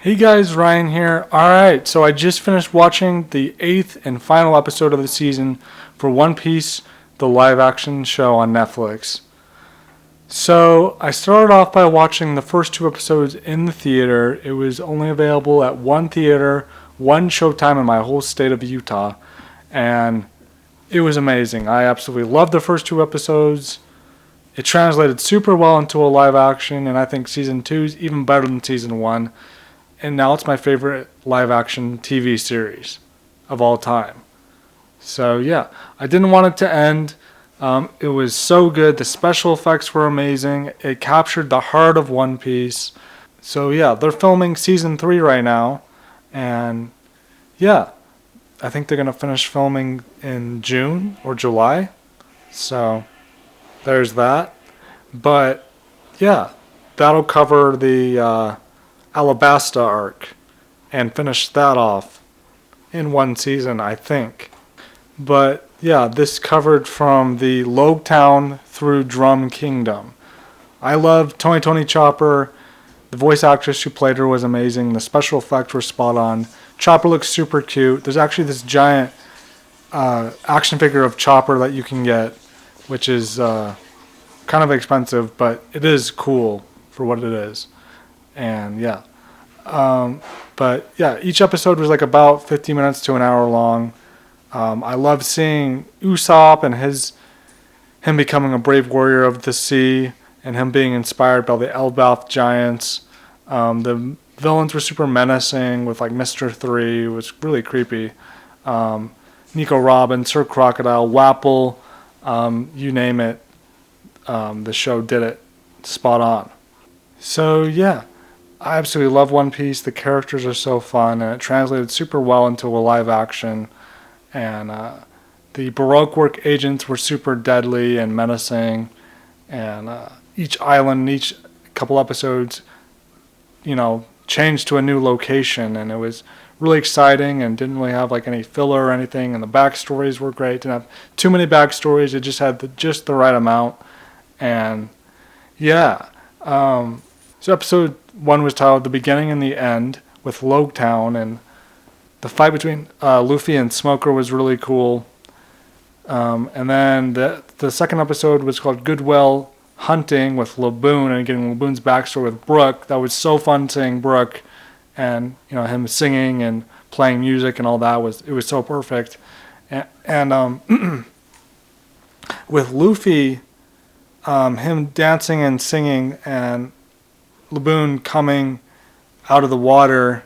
Hey guys, Ryan here. Alright, so I just finished watching the 8th and final episode of the season for One Piece, the live action show on Netflix. So I started off by watching the first two episodes in the theater. It was only available at one theater, one showtime in my whole state of Utah, and it was amazing. I absolutely loved the first two episodes. It translated super well into a live action, and I think season 2 is even better than season 1. And now it's my favorite live action TV series of all time. So yeah, I didn't want it to end. It was so good. The special effects were amazing. It captured the heart of One Piece. So yeah, they're filming season 3 right now. And yeah, I think they're going to finish filming in June or July. So there's that. But yeah, that'll cover the Alabasta arc and finish that off in one season, I think. But yeah, this covered from the Logtown through Drum Kingdom. I love Tony Chopper. The voice actress who played her was amazing. The special effects were spot on. Chopper looks super cute. There's actually this giant action figure of Chopper that you can get, which is kind of expensive, but it is cool for what it is. And yeah. But yeah, each episode was like about 50 minutes to an hour long. I loved seeing Usopp and him becoming a brave warrior of the sea and him being inspired by the Elbaf giants. The villains were super menacing with like Mr. 3, was really creepy. Nico Robin, Sir Crocodile, Wapple, you name it. The show did it spot on. So yeah. I absolutely love One Piece. The characters are so fun, and it translated super well into a live action. And the Baroque work agents were super deadly and menacing. And each island, each couple episodes, changed to a new location, and it was really exciting and didn't really have like any filler or anything. And the backstories were great. Didn't have too many backstories. It just had just the right amount. And yeah. So episode 1 was titled The Beginning and the End with Logtown, and the fight between Luffy and Smoker was really cool. And then the second episode was called Goodwill Hunting with Laboon and getting Laboon's backstory with Brook. That was so fun seeing Brook and him singing and playing music and all that. It was so perfect. And with Luffy, him dancing and singing and Laboon coming out of the water,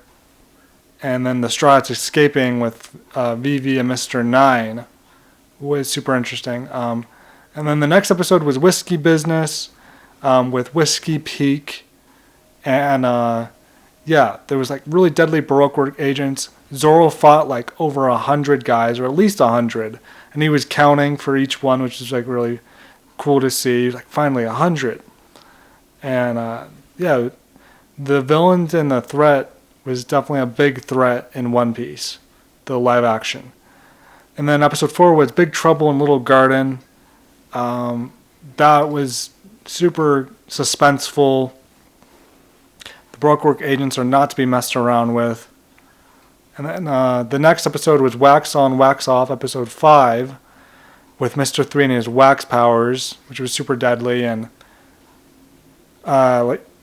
and then the Straw Hats escaping with Vivi and Mr. 9 was super interesting. And then the next episode was Whiskey Business with Whiskey Peak, and there was like really deadly Baroque work agents. Zoro fought like over 100 guys, or at least 100, and he was counting for each one, which is like really cool to see. Like finally 100, and the villains and the threat was definitely a big threat in One Piece, the live action. And then episode 4 was Big Trouble in Little Garden. That was super suspenseful. The Baroque work agents are not to be messed around with. And then the next episode was Wax On, Wax Off, episode 5, with Mr. 3 and his wax powers, which was super deadly. And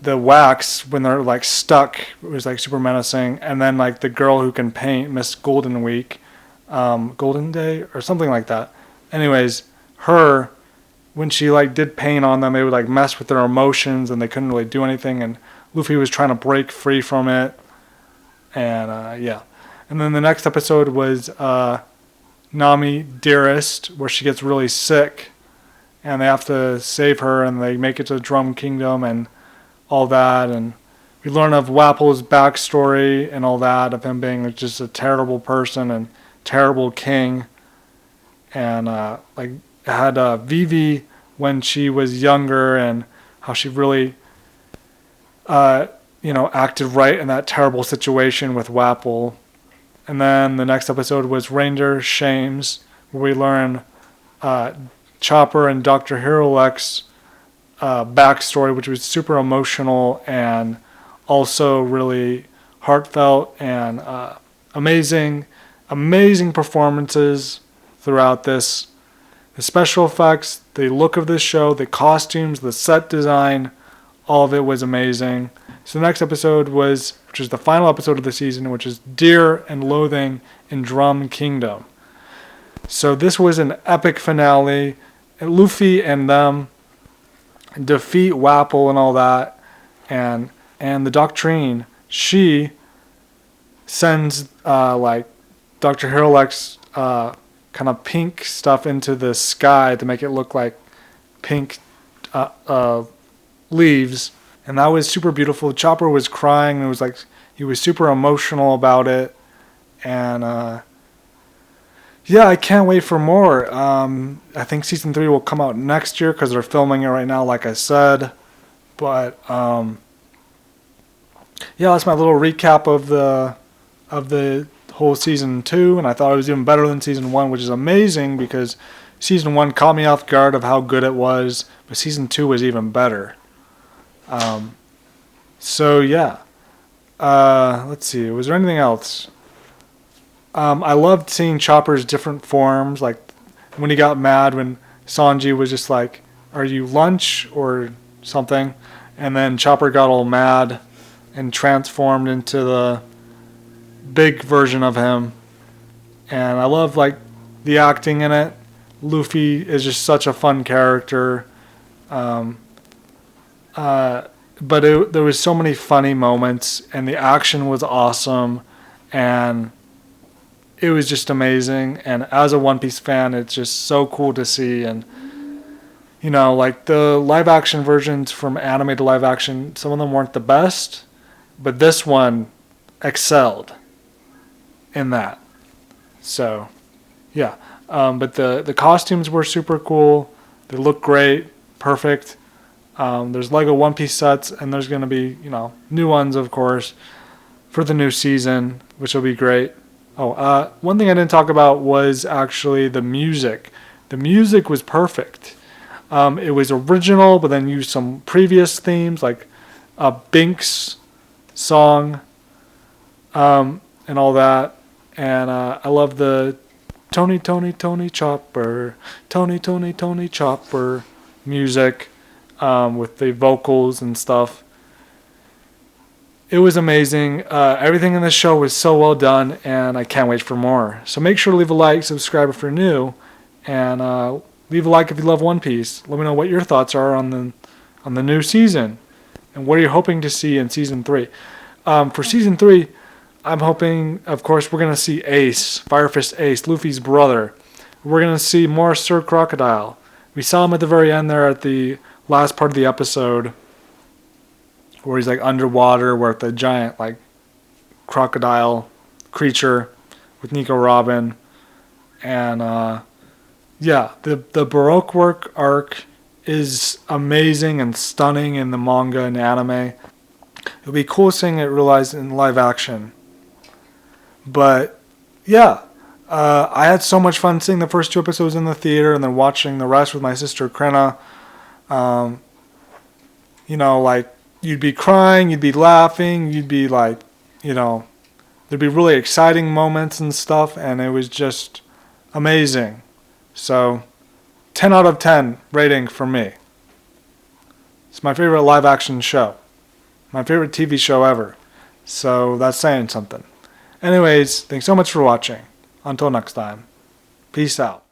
the wax, when they're like stuck, it was like super menacing. And then like the girl who can paint, Miss Golden Week, Golden Day or something like that. Anyways, her, when she like did paint on them, they would like mess with their emotions and they couldn't really do anything. And Luffy was trying to break free from it. And and then the next episode was Nami Dearest, where she gets really sick and they have to save her, and they make it to the Drum Kingdom and all that. And we learn of Wapple's backstory and all that, of him being just a terrible person and terrible king. And it had Vivi when she was younger, and how she really acted right in that terrible situation with Wapple. And then the next episode was Reindeer Shames, where we learn Chopper and Dr. Hirolek's backstory, which was super emotional and also really heartfelt and amazing performances throughout this. The special effects, the look of this show, the costumes, the set design, all of it was amazing. So the next episode which is the final episode of the season, which is Dear and Loathing in Drum Kingdom. So this was an epic finale. Luffy and them defeat Wapol and all that, and the Doctrine, she sends Dr. Herlex kind of pink stuff into the sky to make it look like pink leaves, and that was super beautiful. Chopper was crying, and it was like he was super emotional about it, and I can't wait for more. I think season 3 will come out next year because they're filming it right now, like I said. But that's my little recap of the whole season 2, and I thought it was even better than season 1, which is amazing because season 1 caught me off guard of how good it was, but season 2 was even better. Let's see, was there anything else? I loved seeing Chopper's different forms, like when he got mad when Sanji was just like, "Are you lunch?" or something, and then Chopper got all mad and transformed into the big version of him. And I love like the acting in it. Luffy is just such a fun character. But there was so many funny moments, and the action was awesome, and it was just amazing. And as a One Piece fan, it's just so cool to see. And like the live action versions from anime to live action, some of them weren't the best, but this one excelled in that. So but the costumes were super cool. They look great, perfect. There's Lego One Piece sets, and there's going to be new ones, of course, for the new season, which will be great. One thing I didn't talk about was actually the music. The music was perfect. It was original, but then used some previous themes, like Bink's song, and all that. And I love the Tony Chopper, Tony Chopper music, with the vocals and stuff. It was amazing. Everything in this show was so well done, and I can't wait for more. So make sure to leave a like, subscribe if you're new, and leave a like if you love One Piece. Let me know what your thoughts are on the new season, and what are you hoping to see in season 3. For season 3, I'm hoping, of course, we're going to see Ace, Fire Fist Ace, Luffy's brother. We're going to see more Sir Crocodile. We saw him at the very end there at the last part of the episode, where he's like underwater, where the giant like crocodile creature with Nico Robin. And the Baroque work arc is amazing and stunning in the manga and anime. It'll be cool seeing it realized in live action. But I had so much fun seeing the first 2 episodes in the theater and then watching the rest with my sister Krenna. Like you'd be crying, you'd be laughing, you'd be like, there'd be really exciting moments and stuff, and it was just amazing. So 10 out of 10 rating for me. It's my favorite live action show. My favorite TV show ever. So that's saying something. Anyways, thanks so much for watching. Until next time. Peace out.